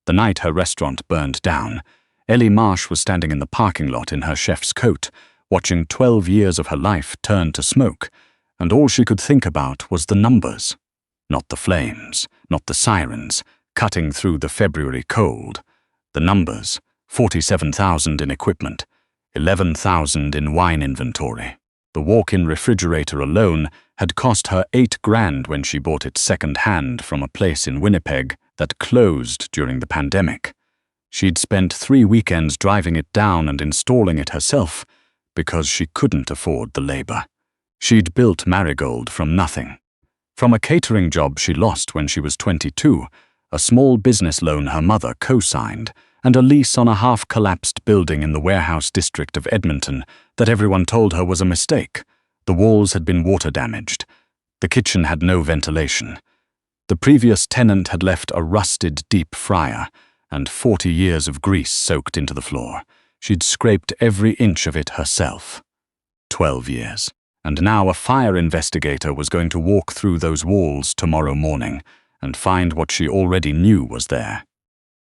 The night her restaurant burned down, Ellie Marsh was standing in the parking lot in her chef's coat, watching 12 years of her life turn to smoke, and all she could think about was the numbers. Not the flames, not the sirens, cutting through the February cold. The numbers: 47,000 in equipment, 11,000 in wine inventory. The walk-in refrigerator alone had cost her $8,000 when she bought it second-hand from a place in Winnipeg that closed during the pandemic. She'd spent 3 weekends driving it down and installing it herself because she couldn't afford the labor. She'd built Marigold from nothing. From a catering job she lost when she was 22, a small business loan her mother co-signed, and a lease on a half-collapsed building in the warehouse district of Edmonton that everyone told her was a mistake. The walls had been water-damaged. The kitchen had no ventilation. The previous tenant had left a rusted deep fryer, and 40 years of grease soaked into the floor. She'd scraped every inch of it herself. 12 years. And now a fire investigator was going to walk through those walls tomorrow morning and find what she already knew was there.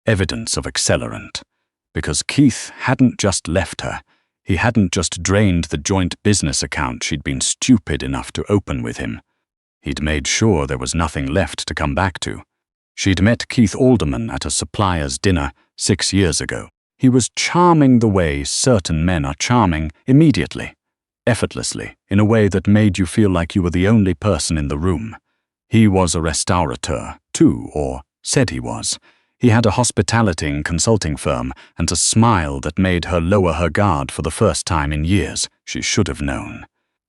Evidence of accelerant. Because Keith hadn't just left her. He hadn't just drained the joint business account she'd been stupid enough to open with him. He'd made sure there was nothing left to come back to. She'd met Keith Alderman at a supplier's dinner 6 years ago. He was charming the way certain men are charming immediately, effortlessly, in a way that made you feel like you were the only person in the room. He was a restaurateur, too, or said he was. He had a hospitality and consulting firm and a smile that made her lower her guard for the first time in years. She should have known.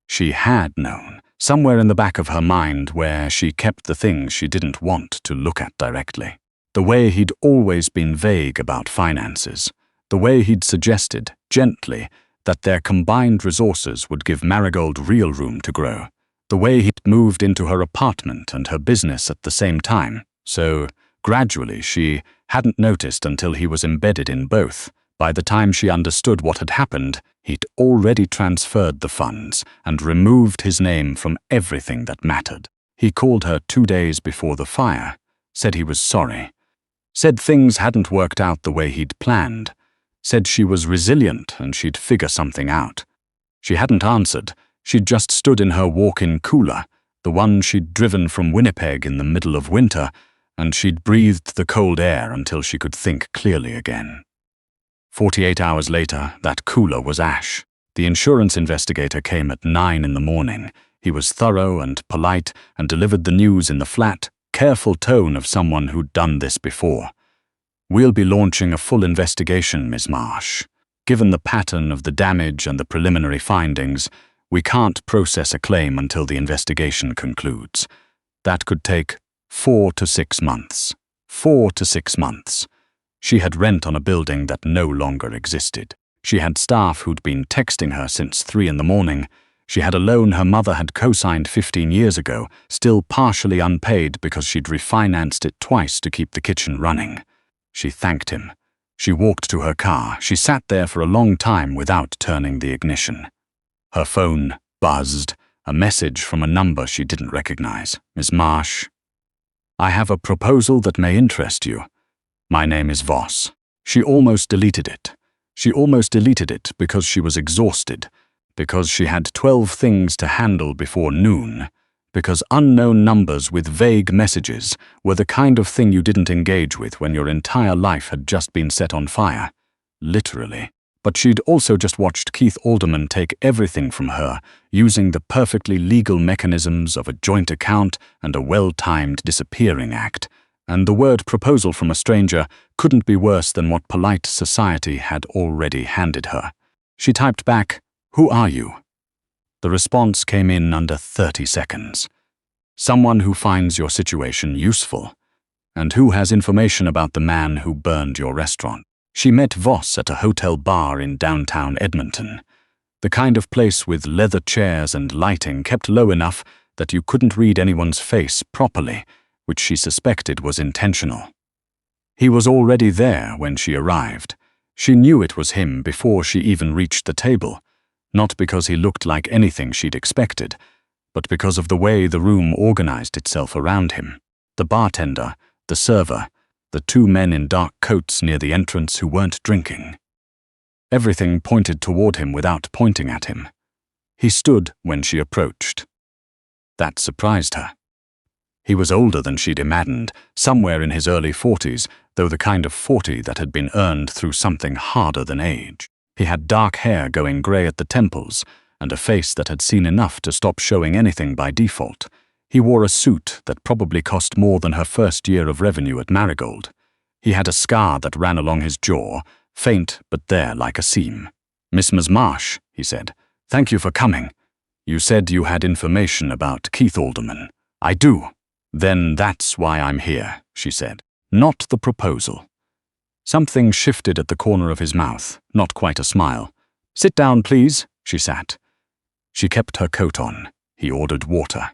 She had known, somewhere in the back of her mind where she kept the things she didn't want to look at directly. The way he'd always been vague about finances. The way he'd suggested, gently, that their combined resources would give Marigold real room to grow. The way he'd moved into her apartment and her business at the same time. So, gradually, she hadn't noticed until he was embedded in both. By the time she understood what had happened, he'd already transferred the funds and removed his name from everything that mattered. He called her 2 days before the fire, said he was sorry, said things hadn't worked out the way he'd planned, said she was resilient and she'd figure something out. She hadn't answered. She'd just stood in her walk-in cooler, the one she'd driven from Winnipeg in the middle of winter, and she'd breathed the cold air until she could think clearly again. 48 hours later, that cooler was ash. The insurance investigator came at 9 in the morning. He was thorough and polite and delivered the news in the flat, careful tone of someone who'd done this before. "We'll be launching a full investigation, Ms. Marsh. Given the pattern of the damage and the preliminary findings, we can't process a claim until the investigation concludes. That could take 4 to 6 months. 4 to 6 months. She had rent on a building that no longer existed. She had staff who'd been texting her since 3 in the morning. She had a loan her mother had co-signed 15 years ago, still partially unpaid because she'd refinanced it twice to keep the kitchen running. She thanked him. She walked to her car. She sat there for a long time without turning the ignition. Her phone buzzed, a message from a number she didn't recognize. "Ms. Marsh, I have a proposal that may interest you. My name is Voss." She almost deleted it. She almost deleted it because she was exhausted, because she had 12 things to handle before noon, because unknown numbers with vague messages were the kind of thing you didn't engage with when your entire life had just been set on fire. Literally. But she'd also just watched Keith Alderman take everything from her, using the perfectly legal mechanisms of a joint account and a well-timed disappearing act, and the word proposal from a stranger couldn't be worse than what polite society had already handed her. She typed back, "Who are you?" The response came in under 30 seconds. "Someone who finds your situation useful, and who has information about the man who burned your restaurant." She met Voss at a hotel bar in downtown Edmonton, the kind of place with leather chairs and lighting kept low enough that you couldn't read anyone's face properly, which she suspected was intentional. He was already there when she arrived. She knew it was him before she even reached the table, not because he looked like anything she'd expected, but because of the way the room organized itself around him. The bartender, the server, the two men in dark coats near the entrance who weren't drinking. Everything pointed toward him without pointing at him. He stood when she approached. That surprised her. He was older than she'd imagined, somewhere in his early 40s, though the kind of 40 that had been earned through something harder than age. He had dark hair going grey at the temples, and a face that had seen enough to stop showing anything by default. He wore a suit that probably cost more than her first year of revenue at Marigold. He had a scar that ran along his jaw, faint but there like a seam. "Miss Marsh," he said, "thank you for coming. You said you had information about Keith Alderman." "I do." "Then that's why I'm here," she said. "Not the proposal." Something shifted at the corner of his mouth, not quite a smile. "Sit down, please." She sat. She kept her coat on. He ordered water.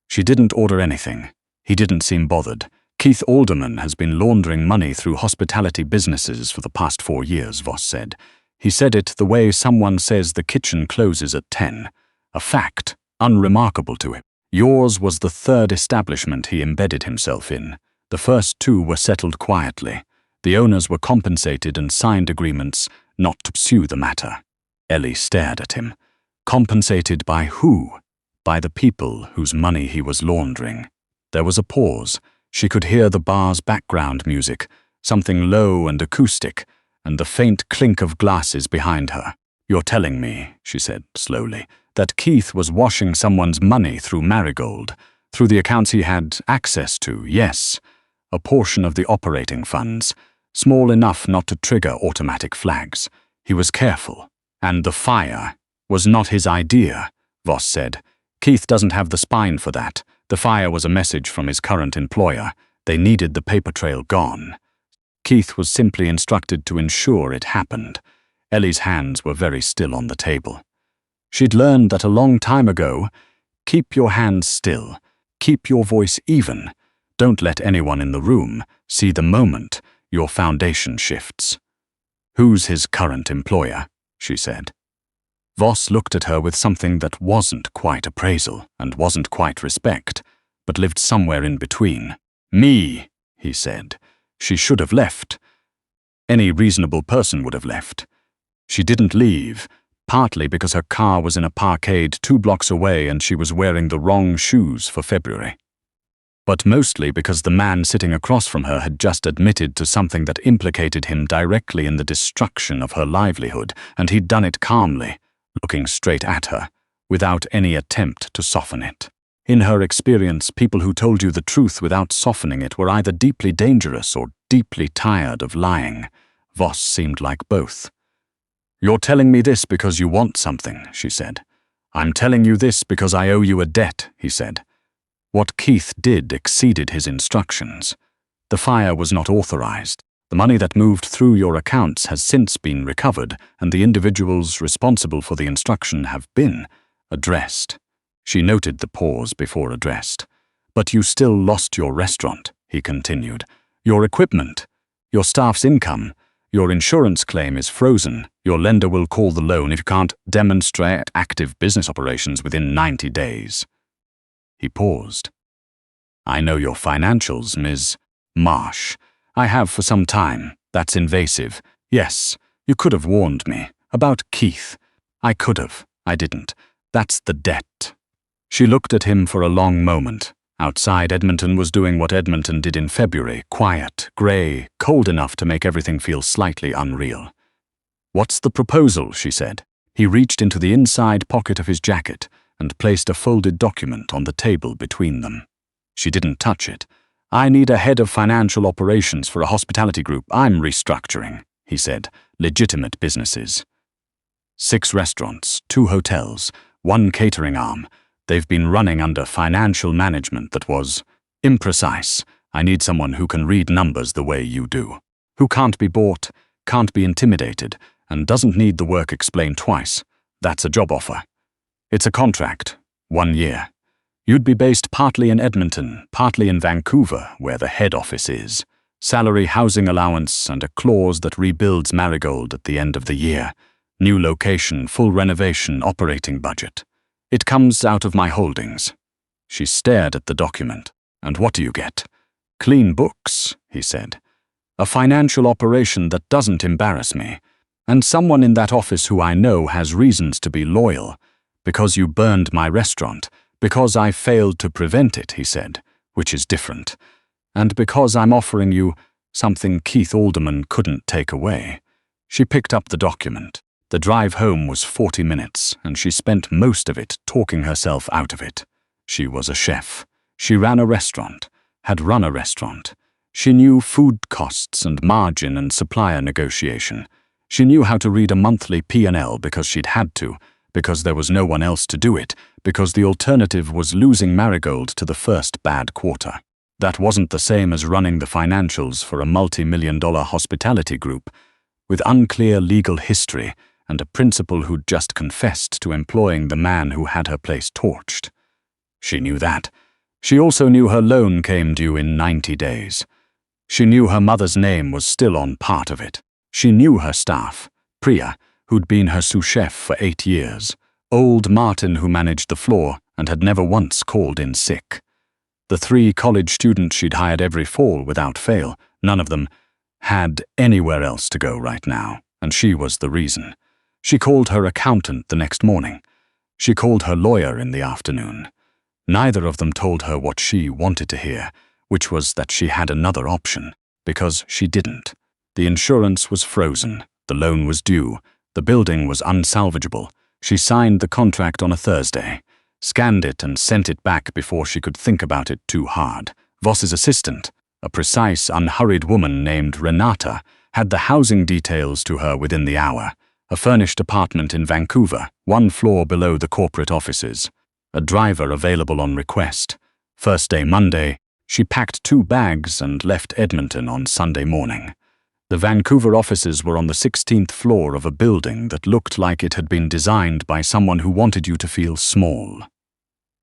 She didn't order anything. He didn't seem bothered. "Keith Alderman has been laundering money through hospitality businesses for the past 4 years, Voss said. He said it the way someone says the kitchen closes at 10. A fact, unremarkable to him. Yours was the third establishment he embedded himself in. The first 2 were settled quietly. The owners were compensated and signed agreements not to pursue the matter. Ellie stared at him. Compensated by who? By the people whose money he was laundering. There was a pause. She could hear the bar's background music, something low and acoustic, and the faint clink of glasses behind her. "You're telling me," she said slowly, "that Keith was washing someone's money through Marigold, through the accounts he had access to, yes. A portion of the operating funds, small enough not to trigger automatic flags. He was careful. And the fire was not his idea," Voss said. "Keith doesn't have the spine for that. The fire was a message from his current employer. They needed the paper trail gone. Keith was simply instructed to ensure it happened." Ellie's hands were very still on the table. She'd learned that a long time ago, keep your hands still, keep your voice even, don't let anyone in the room see the moment your foundation shifts. "Who's his current employer?" she said. Voss looked at her with something that wasn't quite appraisal and wasn't quite respect, but lived somewhere in between. "Me," he said. She should have left. Any reasonable person would have left. She didn't leave, partly because her car was in a parkade 2 blocks away and she was wearing the wrong shoes for February. But mostly because the man sitting across from her had just admitted to something that implicated him directly in the destruction of her livelihood, and he'd done it calmly, looking straight at her, without any attempt to soften it. In her experience, people who told you the truth without softening it were either deeply dangerous or deeply tired of lying. Voss seemed like both. "You're telling me this because you want something," she said. "I'm telling you this because I owe you a debt," he said. What Keith did exceeded his instructions. The fire was not authorized. The money that moved through your accounts has since been recovered, and the individuals responsible for the instruction have been addressed. She noted the pause before addressed. "But you still lost your restaurant," he continued. "Your equipment, your staff's income, your insurance claim is frozen. Your lender will call the loan if you can't demonstrate active business operations within 90 days. He paused. "I know your financials, Ms. Marsh. I have for some time. That's invasive. Yes, you could have warned me. About Keith. I could have. I didn't. That's the debt." She looked at him for a long moment. Outside, Edmonton was doing what Edmonton did in February, quiet, grey, cold enough to make everything feel slightly unreal. "What's the proposal?" she said. He reached into the inside pocket of his jacket and placed a folded document on the table between them. She didn't touch it. "I need a head of financial operations for a hospitality group I'm restructuring," he said. "Legitimate businesses. 6 restaurants, 2 hotels, 1 catering arm. They've been running under financial management that was imprecise. I need someone who can read numbers the way you do. Who can't be bought, can't be intimidated, and doesn't need the work explained twice. That's a job offer. It's a contract, 1 year. You'd be based partly in Edmonton, partly in Vancouver, where the head office is. Salary, housing allowance, and a clause that rebuilds Marigold at the end of the year. New location, full renovation, operating budget. It comes out of my holdings." She stared at the document. "And what do you get?" "Clean books," he said. A financial operation that doesn't embarrass me. And someone in that office who I know has reasons to be loyal. Because you burned my restaurant. Because I failed to prevent it, he said, which is different. And because I'm offering you something Keith Alderman couldn't take away. She picked up the document. The drive home was 40 minutes, and she spent most of it talking herself out of it. She was a chef. She ran a restaurant, had run a restaurant. She knew food costs and margin and supplier negotiation. She knew how to read a monthly P&L because she'd had to, because there was no one else to do it, because the alternative was losing Marigold to the first bad quarter. That wasn't the same as running the financials for a multi-million-dollar hospitality group, with unclear legal history and a principal who'd just confessed to employing the man who had her place torched. She knew that. She also knew her loan came due in 90 days. She knew her mother's name was still on part of it. She knew her staff, Priya, who'd been her sous chef for 8 years, old Martin who managed the floor and had never once called in sick. The 3 college students she'd hired every fall without fail, none of them had anywhere else to go right now, and she was the reason. She called her accountant the next morning. She called her lawyer in the afternoon. Neither of them told her what she wanted to hear, which was that she had another option, because she didn't. The insurance was frozen, the loan was due, the building was unsalvageable. She signed the contract on a Thursday, scanned it and sent it back before she could think about it too hard. Voss's assistant, a precise, unhurried woman named Renata, had the housing details to her within the hour. A furnished apartment in Vancouver, 1 floor below the corporate offices. A driver available on request. First day Monday, she packed 2 bags and left Edmonton on Sunday morning. The Vancouver offices were on the 16th floor of a building that looked like it had been designed by someone who wanted you to feel small.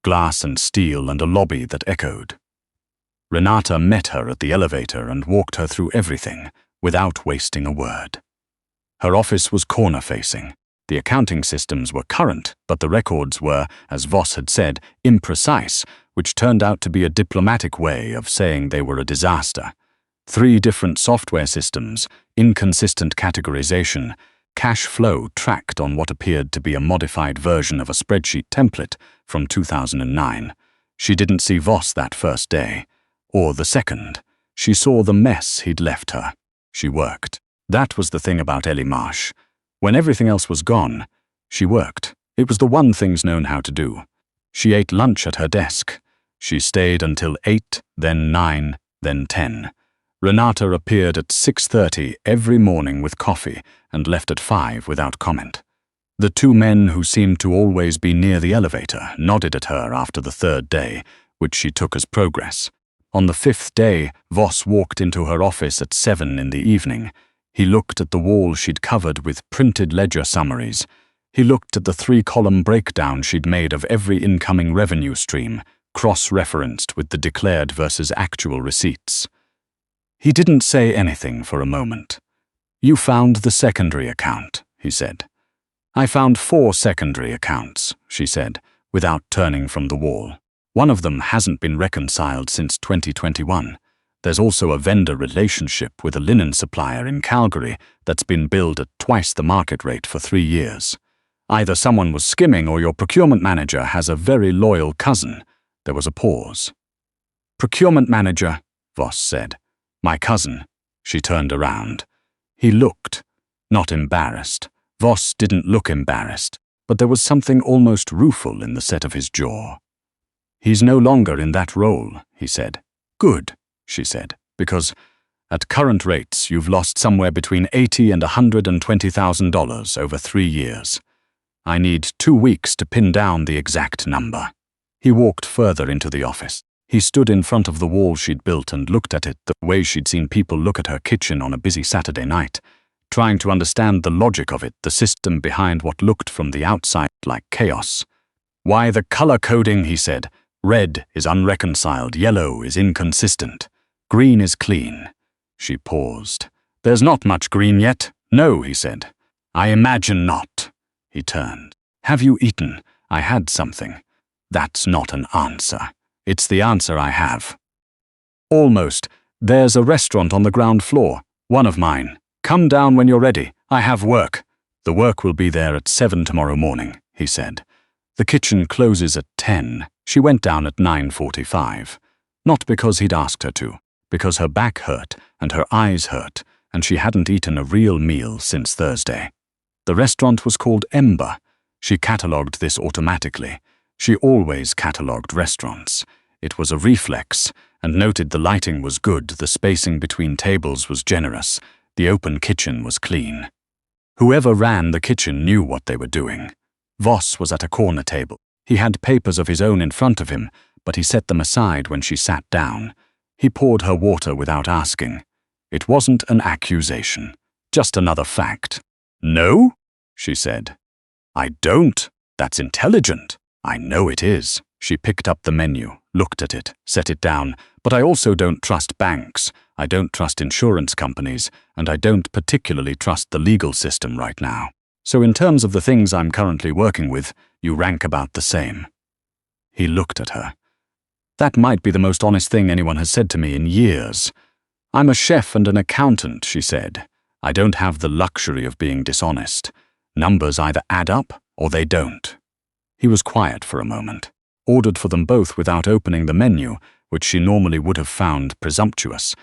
Glass and steel and a lobby that echoed. Renata met her at the elevator and walked her through everything, without wasting a word. Her office was corner-facing. The accounting systems were current, but the records were, as Voss had said, imprecise, which turned out to be a diplomatic way of saying they were a disaster. 3 different software systems, inconsistent categorization, cash flow tracked on what appeared to be a modified version of a spreadsheet template from 2009. She didn't see Voss that first day, or the second. She saw the mess he'd left her. She worked. That was the thing about Ellie Marsh. When everything else was gone, she worked. It was the one thing's known how to do. She ate lunch at her desk. She stayed until 8, then 9, then 10. Renata appeared at 6:30 every morning with coffee and left at 5 without comment. The 2 men who seemed to always be near the elevator nodded at her after the 3rd day, which she took as progress. On the 5th day, Voss walked into her office at 7 in the evening. He looked at the wall she'd covered with printed ledger summaries. He looked at the 3-column breakdown she'd made of every incoming revenue stream, cross-referenced with the declared versus actual receipts. He didn't say anything for a moment. "You found the secondary account," he said. "I found 4 secondary accounts," she said, without turning from the wall. "One of them hasn't been reconciled since 2021. There's also a vendor relationship with a linen supplier in Calgary that's been billed at twice the market rate for 3 years. Either someone was skimming or your procurement manager has a very loyal cousin." There was a pause. "Procurement manager," Voss said. "My cousin." She turned around. He looked, not embarrassed. Voss didn't look embarrassed, but there was something almost rueful in the set of his jaw. "He's no longer in that role," he said. "Good," she said, "because at current rates you've lost somewhere between $80,000 and $120,000 over 3 years. I need 2 weeks to pin down the exact number." He walked further into the office. He stood in front of the wall she'd built and looked at it the way she'd seen people look at her kitchen on a busy Saturday night, trying to understand the logic of it, the system behind what looked from the outside like chaos. "Why the color coding," he said. "Red is unreconciled, yellow is inconsistent. Green is clean." She paused. "There's not much green yet." "No," he said. "I imagine not." He turned. "Have you eaten? I had something." "That's not an answer. It's the answer I have." Almost, There's a restaurant on the ground floor, one of mine. Come down when you're ready. I have work. The work will be there at 7 tomorrow morning, he said. The kitchen closes at 10. She went down at 9:45. Not because he'd asked her to, because her back hurt and her eyes hurt, and she hadn't eaten a real meal since Thursday. The restaurant was called Ember. She catalogued this automatically. She always catalogued restaurants. It was a reflex, and noted the lighting was good, the spacing between tables was generous, the open kitchen was clean. Whoever ran the kitchen knew what they were doing. Voss was at a corner table. He had papers of his own in front of him, but he set them aside when she sat down. He poured her water without asking. It wasn't an accusation, just another fact. No? She said. I don't. That's intelligent. I know it is. She picked up the menu, looked at it, set it down. But I also don't trust banks. I don't trust insurance companies, and I don't particularly trust the legal system right now. So in terms of the things I'm currently working with, you rank about the same. He looked at her. That might be the most honest thing anyone has said to me in years. I'm a chef and an accountant, she said. I don't have the luxury of being dishonest. Numbers either add up or they don't. He was quiet for a moment, ordered for them both without opening the menu, which she normally would have found presumptuous.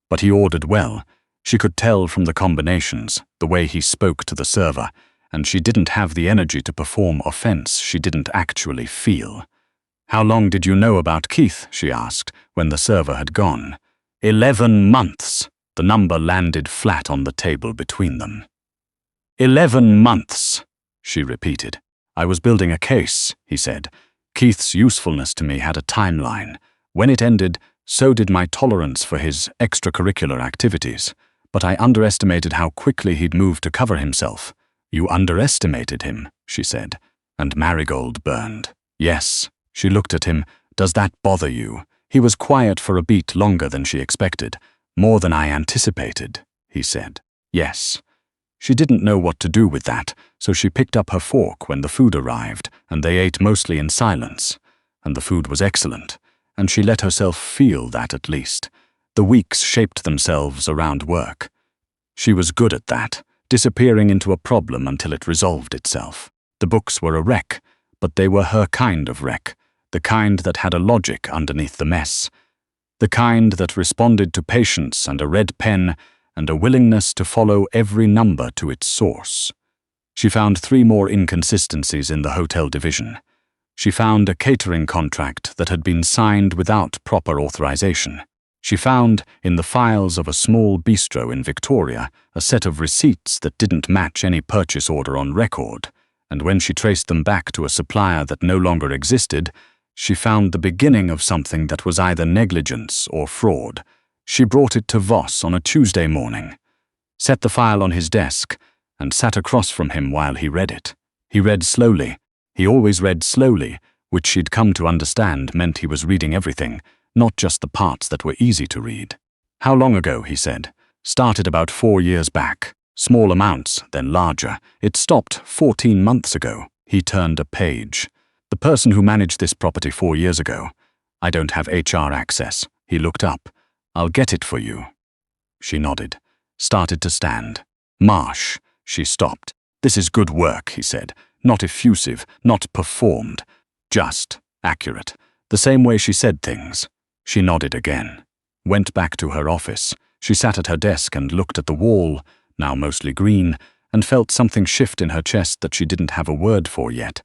But he ordered well. She could tell from the combinations, the way he spoke to the server, and she didn't have the energy to perform offense she didn't actually feel. How long did you know about Keith? She asked, when the server had gone. 11 months. The number landed flat on the table between them. 11 months, she repeated. I was building a case, he said. Keith's usefulness to me had a timeline. When it ended, so did my tolerance for his extracurricular activities. But I underestimated how quickly he'd move to cover himself. You underestimated him, she said, and Marigold burned. Yes. She looked at him. Does that bother you? He was quiet for a beat longer than she expected. More than I anticipated, he said. Yes. She didn't know what to do with that, so she picked up her fork when the food arrived, and they ate mostly in silence. And the food was excellent, and she let herself feel that at least. The weeks shaped themselves around work. She was good at that, disappearing into a problem until it resolved itself. The books were a wreck, but they were her kind of wreck, the kind that had a logic underneath the mess, the kind that responded to patience and a red pen and a willingness to follow every number to its source. She found 3 more inconsistencies in the hotel division. She found a catering contract that had been signed without proper authorization. She found, in the files of a small bistro in Victoria, a set of receipts that didn't match any purchase order on record, and when she traced them back to a supplier that no longer existed, she found the beginning of something that was either negligence or fraud. She brought it to Voss on a Tuesday morning, set the file on his desk, and sat across from him while he read it. He read slowly. He always read slowly, which she'd come to understand meant he was reading everything, not just the parts that were easy to read. How long ago, he said. Started about 4 years back. Small amounts, then larger. It stopped 14 months ago. He turned a page. The person who managed this property 4 years ago. I don't have HR access. He looked up. I'll get it for you. She nodded. Started to stand. Marsh. She stopped. This is good work, he said. Not effusive, not performed. Just accurate. The same way she said things. She nodded again. Went back to her office. She sat at her desk and looked at the wall, now mostly green, and felt something shift in her chest that she didn't have a word for yet.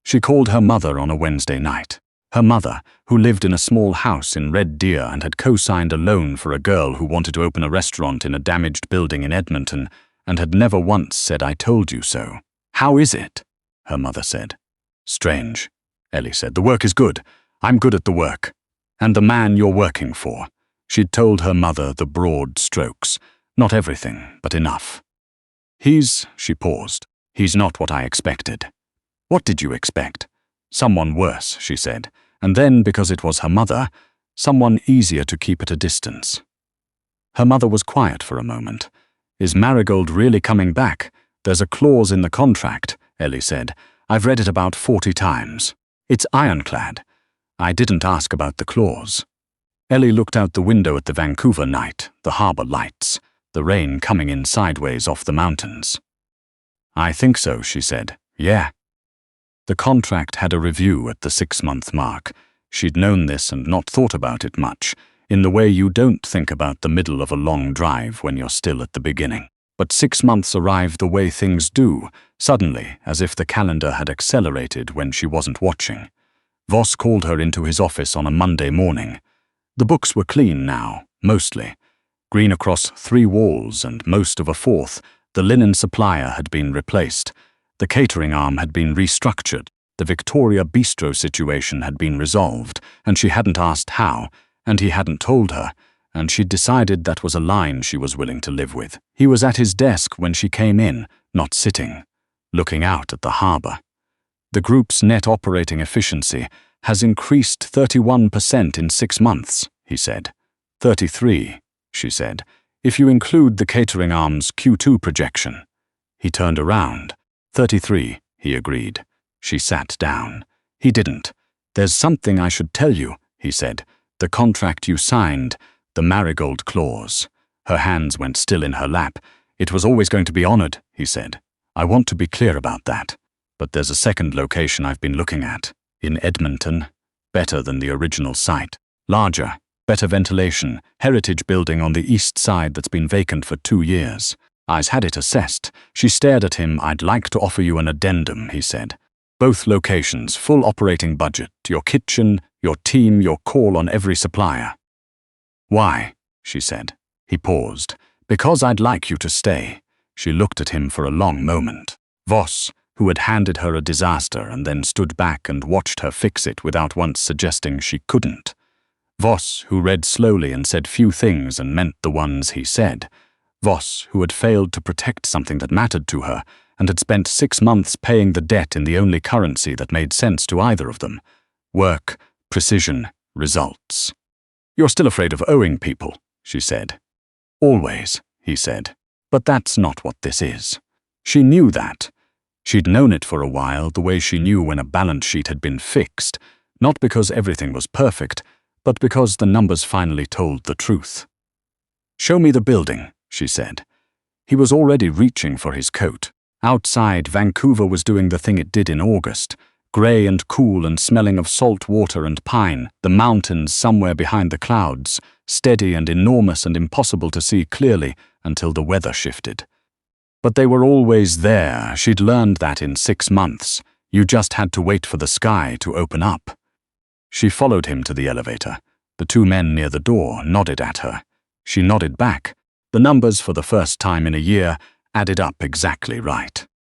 She called her mother on a Wednesday night. Her mother, who lived in a small house in Red Deer and had co-signed a loan for a girl who wanted to open a restaurant in a damaged building in Edmonton, and had never once said, "I told you so." "How is it?" her mother said. "Strange," Ellie said. "The work is good. I'm good at the work. And the man you're working for." She'd told her mother the broad strokes. Not everything, but enough. She paused. "He's not what I expected." "What did you expect?" "Someone worse," she said. And then, because it was her mother, someone easier to keep at a distance. Her mother was quiet for a moment. "Is Marigold really coming back? There's a clause in the contract," Ellie said. "I've read it about 40 times. It's ironclad." "I didn't ask about the clause." Ellie looked out the window at the Vancouver night, the harbor lights, the rain coming in sideways off the mountains. "I think so," she said. "Yeah." The contract had a review at the 6-month mark. She'd known this and not thought about it much, in the way you don't think about the middle of a long drive when you're still at the beginning. But 6 months arrived the way things do, suddenly, as if the calendar had accelerated when she wasn't watching. Voss called her into his office on a Monday morning. The books were clean now, mostly. Green across 3 walls and most of a 4th, the linen supplier had been replaced. The catering arm had been restructured. The Victoria Bistro situation had been resolved, and she hadn't asked how, and he hadn't told her, and she'd decided that was a line she was willing to live with. He was at his desk when she came in, not sitting, looking out at the harbor. The group's net operating efficiency has increased 31% in 6 months, he said. 33, she said, if you include the catering arm's Q2 projection. He turned around. 33, he agreed. She sat down. He didn't. There's something I should tell you, he said. The contract you signed, the Marigold clause. Her hands went still in her lap. It was always going to be honored, he said. I want to be clear about that. But there's a second location I've been looking at. In Edmonton. Better than the original site. Larger. Better ventilation. Heritage building on the east side that's been vacant for 2 years. I's had it assessed. She stared at him. I'd like to offer you an addendum, he said. Both locations, full operating budget, your kitchen, your team, your call on every supplier. Why? She said. He paused. Because I'd like you to stay. She looked at him for a long moment. Voss, who had handed her a disaster and then stood back and watched her fix it without once suggesting she couldn't. Voss, who read slowly and said few things and meant the ones he said. Voss, who had failed to protect something that mattered to her and had spent 6 months paying the debt in the only currency that made sense to either of them. Work, precision, results. You're still afraid of owing people, she said. Always, he said. But that's not what this is. She knew that. She'd known it for a while, the way she knew when a balance sheet had been fixed, not because everything was perfect, but because the numbers finally told the truth. Show me the building, she said. He was already reaching for his coat. Outside, Vancouver was doing the thing it did in August, grey and cool and smelling of salt water and pine, the mountains somewhere behind the clouds, steady and enormous and impossible to see clearly until the weather shifted. But they were always there. She'd learned that in 6 months. You just had to wait for the sky to open up. She followed him to the elevator. The 2 men near the door nodded at her. She nodded back. The numbers for the first time in a year added up exactly right.